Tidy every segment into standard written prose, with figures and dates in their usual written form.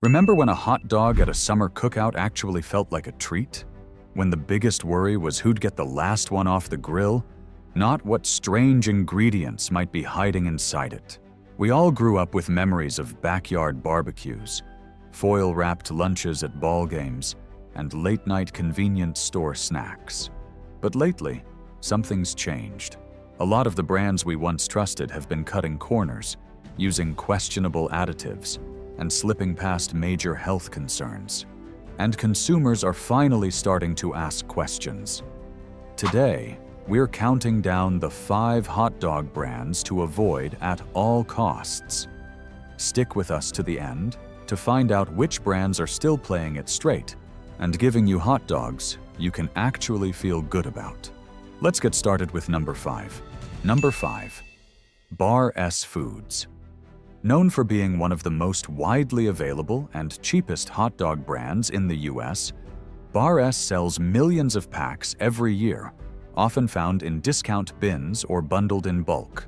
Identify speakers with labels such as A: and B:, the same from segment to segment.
A: Remember when a hot dog at a summer cookout actually felt like a treat? When the biggest worry was who'd get the last one off the grill, not what strange ingredients might be hiding inside it. We all grew up with memories of backyard barbecues, foil-wrapped lunches at ball games, and late-night convenience store snacks. But lately, something's changed. A lot of the brands we once trusted have been cutting corners, using questionable additives, and slipping past major health concerns. And consumers are finally starting to ask questions. Today, we're counting down the 5 hot dog brands to avoid at all costs. Stick with us to the end to find out which brands are still playing it straight and giving you hot dogs you can actually feel good about. Let's get started with number 5. Number 5. Bar S Foods. Known for being one of the most widely available and cheapest hot dog brands in the US, Bar S sells millions of packs every year, often found in discount bins or bundled in bulk.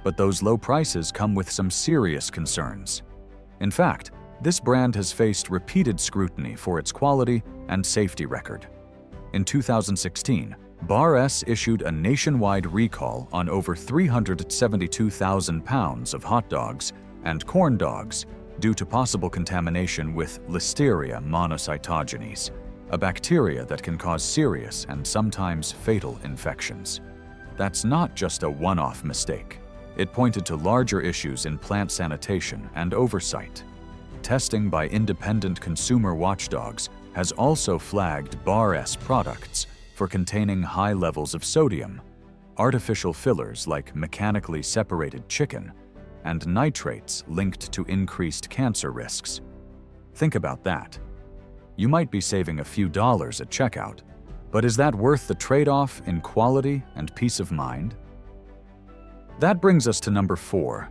A: But those low prices come with some serious concerns. In fact, this brand has faced repeated scrutiny for its quality and safety record. In 2016, Bar S issued a nationwide recall on over 372,000 pounds of hot dogs and corn dogs due to possible contamination with Listeria monocytogenes, a bacteria that can cause serious and sometimes fatal infections. That's not just a one-off mistake. It pointed to larger issues in plant sanitation and oversight. Testing by independent consumer watchdogs has also flagged Bar S products for containing high levels of sodium, artificial fillers like mechanically separated chicken, and nitrates linked to increased cancer risks. Think about that. You might be saving a few dollars at checkout, but is that worth the trade-off in quality and peace of mind? That brings us to number 4,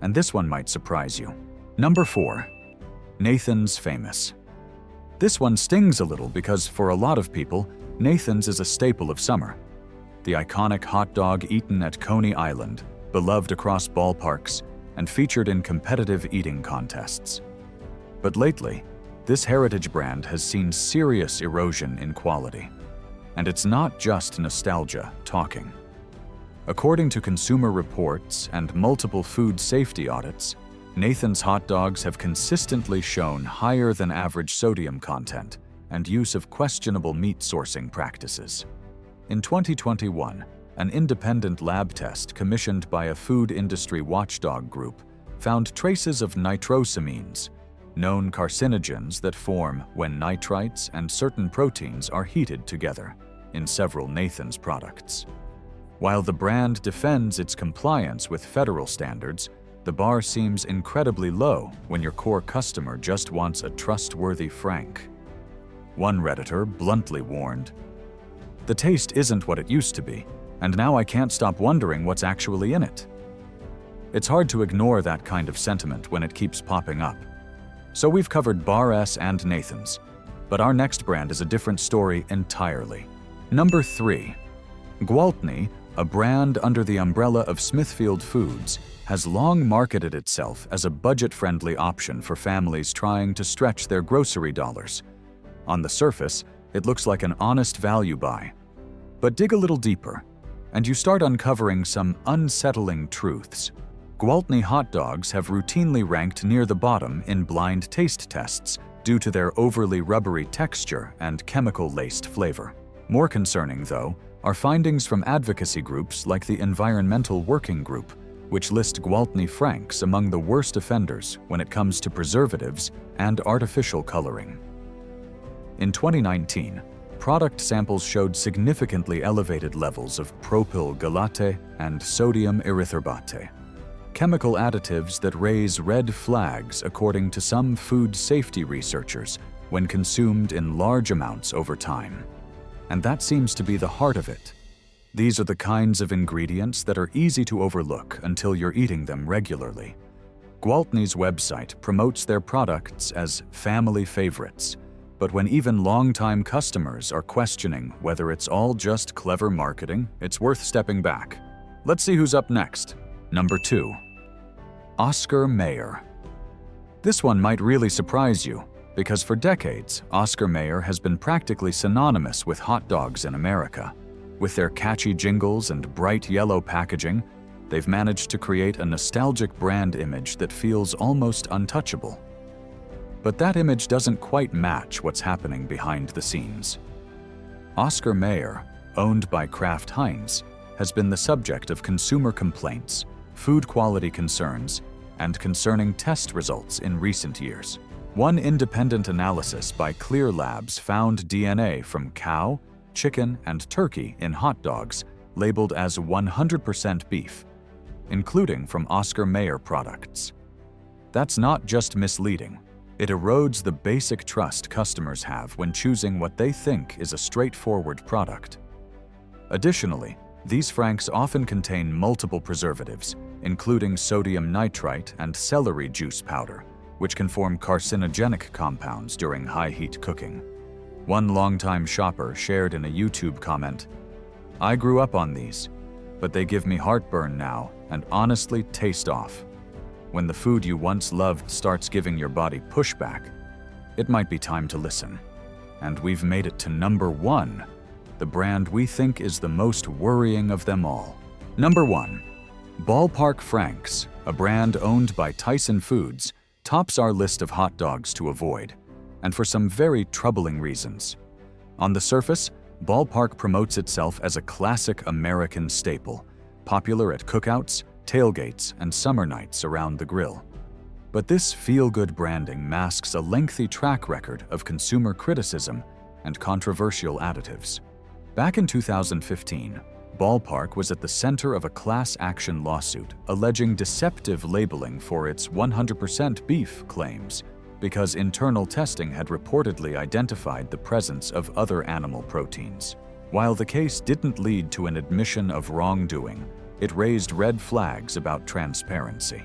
A: and this one might surprise you. Number 4. Nathan's Famous. This one stings a little because for a lot of people, Nathan's is a staple of summer. The iconic hot dog eaten at Coney Island, beloved across ballparks, and featured in competitive eating contests. But lately, this heritage brand has seen serious erosion in quality. And it's not just nostalgia talking. According to Consumer Reports and multiple food safety audits, Nathan's hot dogs have consistently shown higher than average sodium content and use of questionable meat sourcing practices. In 2021, an independent lab test commissioned by a food industry watchdog group found traces of nitrosamines, known carcinogens that form when nitrites and certain proteins are heated together, in several Nathan's products. While the brand defends its compliance with federal standards, the bar seems incredibly low when your core customer just wants a trustworthy Frank. One Redditor bluntly warned, "The taste isn't what it used to be, and now I can't stop wondering what's actually in it." It's hard to ignore that kind of sentiment when it keeps popping up. So we've covered Bar S and Nathan's, but our next brand is a different story entirely. Number 3. Gwaltney, a brand under the umbrella of Smithfield Foods, has long marketed itself as a budget-friendly option for families trying to stretch their grocery dollars. On the surface, it looks like an honest value buy. But dig a little deeper, and you start uncovering some unsettling truths. Gwaltney hot dogs have routinely ranked near the bottom in blind taste tests due to their overly rubbery texture and chemical-laced flavor. More concerning, though, are findings from advocacy groups like the Environmental Working Group, which list Gwaltney Franks among the worst offenders when it comes to preservatives and artificial coloring. In 2019, product samples showed significantly elevated levels of propyl galate and sodium erythorbate, chemical additives that raise red flags according to some food safety researchers when consumed in large amounts over time. And that seems to be the heart of it. These are the kinds of ingredients that are easy to overlook until you're eating them regularly. Gwaltney's website promotes their products as family favorites, but when even longtime customers are questioning whether it's all just clever marketing, it's worth stepping back. Let's see who's up next. Number 2. Oscar Mayer. This one might really surprise you, because for decades, Oscar Mayer has been practically synonymous with hot dogs in America. With their catchy jingles and bright yellow packaging, they've managed to create a nostalgic brand image that feels almost untouchable. But that image doesn't quite match what's happening behind the scenes. Oscar Mayer, owned by Kraft Heinz, has been the subject of consumer complaints, food quality concerns, and concerning test results in recent years. One independent analysis by Clear Labs found DNA from cow, chicken, and turkey in hot dogs labeled as 100% beef, including from Oscar Mayer products. That's not just misleading. It erodes the basic trust customers have when choosing what they think is a straightforward product. Additionally, these franks often contain multiple preservatives, including sodium nitrite and celery juice powder, which can form carcinogenic compounds during high-heat cooking. One longtime shopper shared in a YouTube comment, "I grew up on these, but they give me heartburn now and honestly taste off." When the food you once loved starts giving your body pushback, it might be time to listen. And we've made it to number 1, the brand we think is the most worrying of them all. Number 1. Ballpark Franks, a brand owned by Tyson Foods, tops our list of hot dogs to avoid, and for some very troubling reasons. On the surface, Ballpark promotes itself as a classic American staple, popular at cookouts, tailgates, and summer nights around the grill. But this feel-good branding masks a lengthy track record of consumer criticism and controversial additives. Back in 2015, Ballpark was at the center of a class action lawsuit alleging deceptive labeling for its 100% beef claims because internal testing had reportedly identified the presence of other animal proteins. While the case didn't lead to an admission of wrongdoing, it raised red flags about transparency.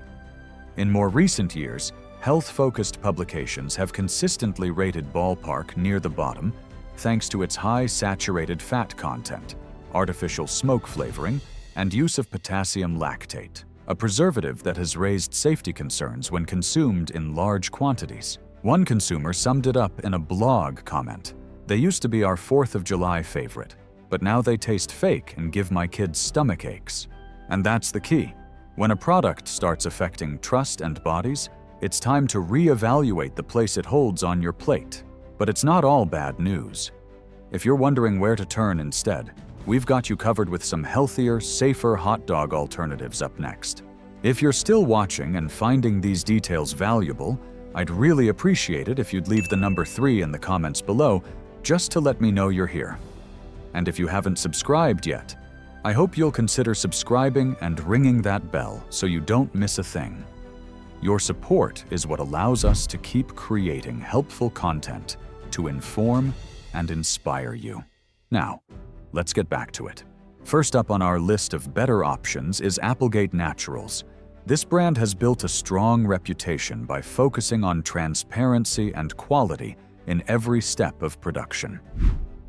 A: In more recent years, health-focused publications have consistently rated Ballpark near the bottom thanks to its high saturated fat content, artificial smoke flavoring, and use of potassium lactate, a preservative that has raised safety concerns when consumed in large quantities. One consumer summed it up in a blog comment, "They used to be our 4th of July favorite, but now they taste fake and give my kids stomach aches." And that's the key. When a product starts affecting trust and bodies, it's time to reevaluate the place it holds on your plate. But it's not all bad news. If you're wondering where to turn instead, we've got you covered with some healthier, safer hot dog alternatives up next. If you're still watching and finding these details valuable, I'd really appreciate it if you'd leave the number 3 in the comments below just to let me know you're here. And if you haven't subscribed yet, I hope you'll consider subscribing and ringing that bell so you don't miss a thing. Your support is what allows us to keep creating helpful content to inform and inspire you. Now, let's get back to it. First up on our list of better options is Applegate Naturals. This brand has built a strong reputation by focusing on transparency and quality in every step of production.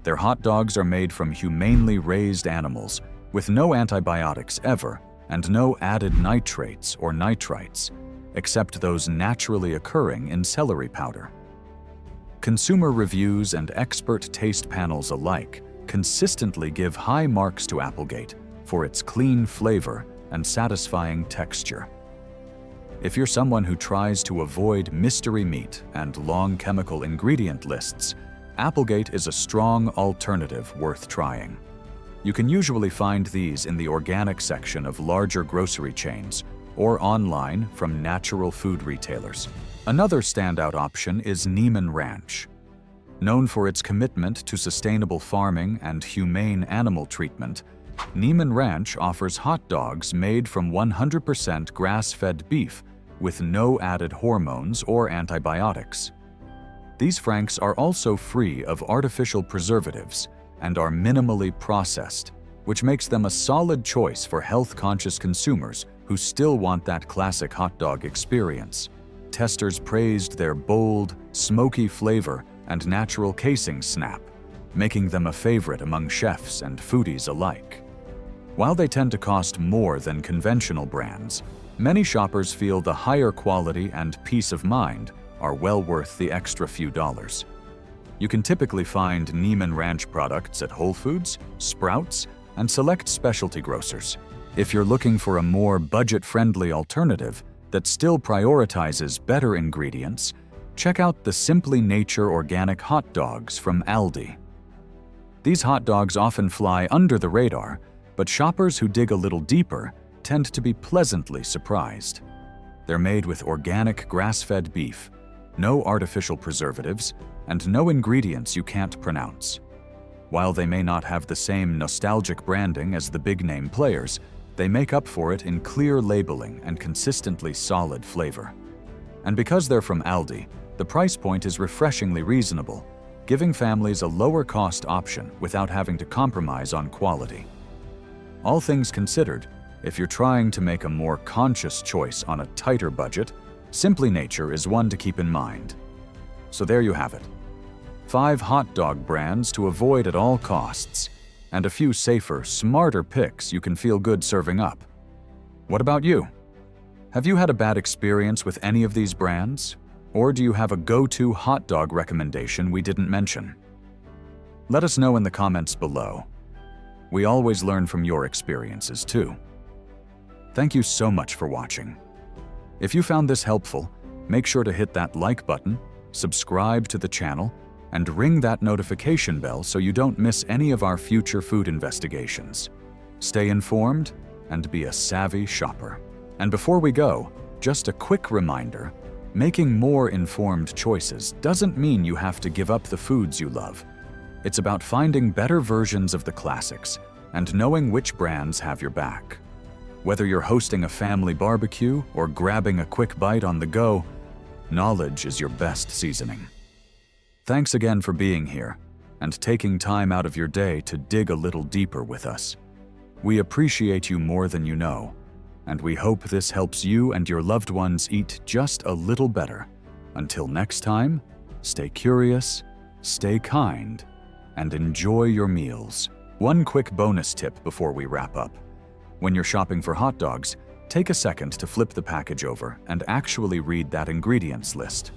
A: Their hot dogs are made from humanely raised animals with no antibiotics ever and no added nitrates or nitrites, except those naturally occurring in celery powder. Consumer reviews and expert taste panels alike consistently give high marks to Applegate for its clean flavor and satisfying texture. If you're someone who tries to avoid mystery meat and long chemical ingredient lists, Applegate is a strong alternative worth trying. You can usually find these in the organic section of larger grocery chains or online from natural food retailers. Another standout option is Niman Ranch. Known for its commitment to sustainable farming and humane animal treatment, Niman Ranch offers hot dogs made from 100% grass-fed beef with no added hormones or antibiotics. These franks are also free of artificial preservatives and are minimally processed, which makes them a solid choice for health-conscious consumers who still want that classic hot dog experience. Testers praised their bold, smoky flavor and natural casing snap, making them a favorite among chefs and foodies alike. While they tend to cost more than conventional brands, Many shoppers feel the higher quality and peace of mind are well worth the extra few dollars. You can typically find Niman Ranch products at Whole Foods, Sprouts, and select specialty grocers. If you're looking for a more budget-friendly alternative that still prioritizes better ingredients, check out the Simply Nature organic hot dogs from ALDI. These hot dogs often fly under the radar, but shoppers who dig a little deeper tend to be pleasantly surprised. They're made with organic grass-fed beef, no artificial preservatives, and no ingredients you can't pronounce. While they may not have the same nostalgic branding as the big-name players, they make up for it in clear labeling and consistently solid flavor. And because they're from ALDI, the price point is refreshingly reasonable, giving families a lower-cost option without having to compromise on quality. All things considered, if you're trying to make a more conscious choice on a tighter budget, Simply Nature is one to keep in mind. So there you have it. 5 hot dog brands to avoid at all costs, and a few safer, smarter picks you can feel good serving up. What about you? Have you had a bad experience with any of these brands? Or do you have a go-to hot dog recommendation we didn't mention? Let us know in the comments below. We always learn from your experiences too. Thank you so much for watching. If you found this helpful, make sure to hit that like button, subscribe to the channel, and ring that notification bell so you don't miss any of our future food investigations. Stay informed and be a savvy shopper. And before we go, just a quick reminder, making more informed choices doesn't mean you have to give up the foods you love. It's about finding better versions of the classics and knowing which brands have your back. Whether you're hosting a family barbecue or grabbing a quick bite on the go, knowledge is your best seasoning. Thanks again for being here and taking time out of your day to dig a little deeper with us. We appreciate you more than you know, and we hope this helps you and your loved ones eat just a little better. Until next time, stay curious, stay kind, and enjoy your meals. One quick bonus tip before we wrap up. When you're shopping for hot dogs, take a second to flip the package over and actually read that ingredients list.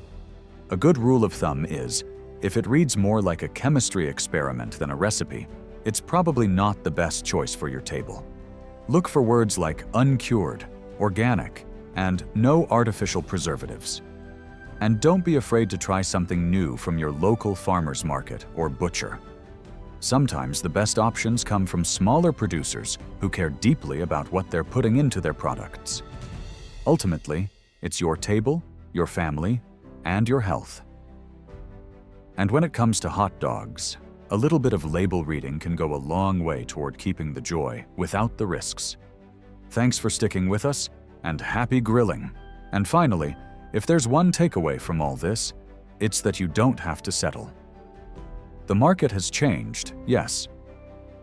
A: A good rule of thumb is, if it reads more like a chemistry experiment than a recipe, it's probably not the best choice for your table. Look for words like uncured, organic, and no artificial preservatives. And don't be afraid to try something new from your local farmer's market or butcher. Sometimes the best options come from smaller producers who care deeply about what they're putting into their products. Ultimately, it's your table, your family, and your health. And when it comes to hot dogs, a little bit of label reading can go a long way toward keeping the joy without the risks. Thanks for sticking with us, and happy grilling. And finally, if there's one takeaway from all this, it's that you don't have to settle. The market has changed, yes,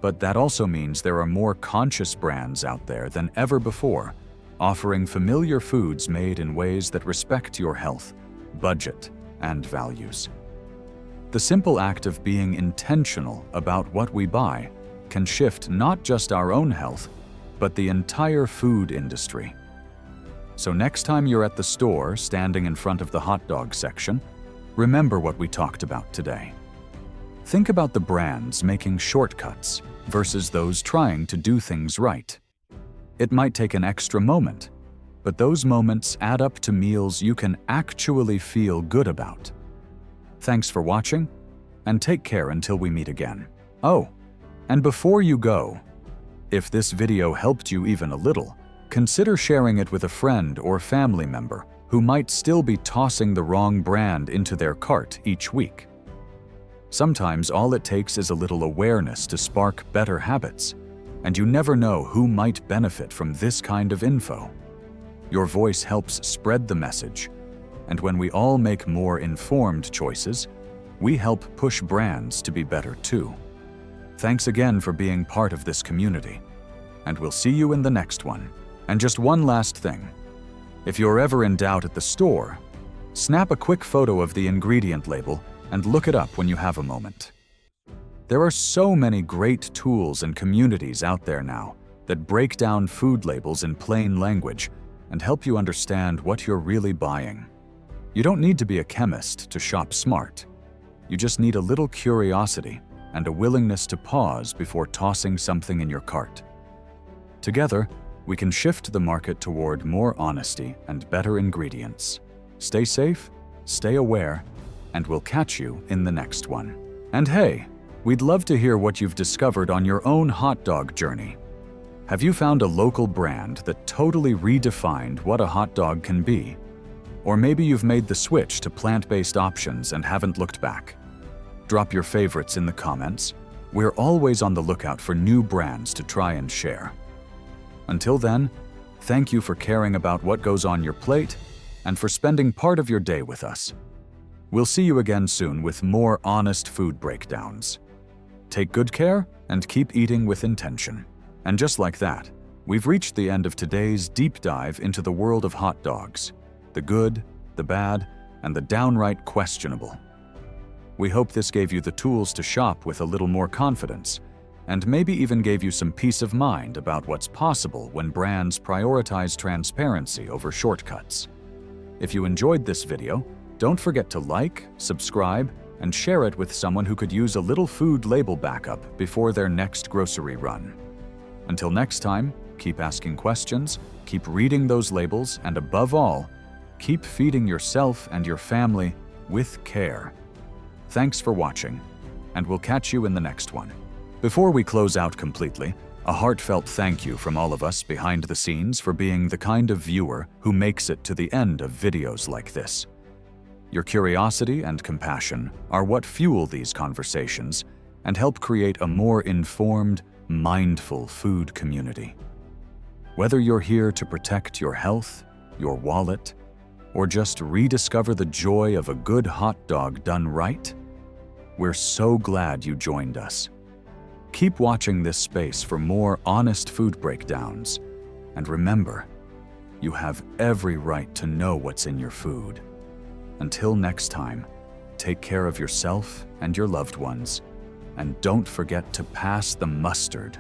A: but that also means there are more conscious brands out there than ever before, offering familiar foods made in ways that respect your health, budget, and values. The simple act of being intentional about what we buy can shift not just our own health, but the entire food industry. So next time you're at the store standing in front of the hot dog section, remember what we talked about today. Think about the brands making shortcuts versus those trying to do things right. It might take an extra moment, but those moments add up to meals you can actually feel good about. Thanks for watching, and take care until we meet again. Oh, and before you go, if this video helped you even a little, consider sharing it with a friend or family member who might still be tossing the wrong brand into their cart each week. Sometimes all it takes is a little awareness to spark better habits, and you never know who might benefit from this kind of info. Your voice helps spread the message, and when we all make more informed choices, we help push brands to be better too. Thanks again for being part of this community, and we'll see you in the next one. And just one last thing. If you're ever in doubt at the store, snap a quick photo of the ingredient label and look it up when you have a moment. There are so many great tools and communities out there now that break down food labels in plain language and help you understand what you're really buying. You don't need to be a chemist to shop smart. You just need a little curiosity and a willingness to pause before tossing something in your cart. Together, we can shift the market toward more honesty and better ingredients. Stay safe, stay aware, and we'll catch you in the next one. And hey, we'd love to hear what you've discovered on your own hot dog journey. Have you found a local brand that totally redefined what a hot dog can be? Or maybe you've made the switch to plant-based options and haven't looked back. Drop your favorites in the comments. We're always on the lookout for new brands to try and share. Until then, thank you for caring about what goes on your plate and for spending part of your day with us. We'll see you again soon with more honest food breakdowns. Take good care and keep eating with intention. And just like that, we've reached the end of today's deep dive into the world of hot dogs, the good, the bad, and the downright questionable. We hope this gave you the tools to shop with a little more confidence, and maybe even gave you some peace of mind about what's possible when brands prioritize transparency over shortcuts. If you enjoyed this video, don't forget to like, subscribe, and share it with someone who could use a little food label backup before their next grocery run. Until next time, keep asking questions, keep reading those labels, and above all, keep feeding yourself and your family with care. Thanks for watching, and we'll catch you in the next one. Before we close out completely, a heartfelt thank you from all of us behind the scenes for being the kind of viewer who makes it to the end of videos like this. Your curiosity and compassion are what fuel these conversations and help create a more informed, mindful food community. Whether you're here to protect your health, your wallet, or just rediscover the joy of a good hot dog done right, we're so glad you joined us. Keep watching this space for more honest food breakdowns, and remember, you have every right to know what's in your food. Until next time, take care of yourself and your loved ones, and don't forget to pass the mustard.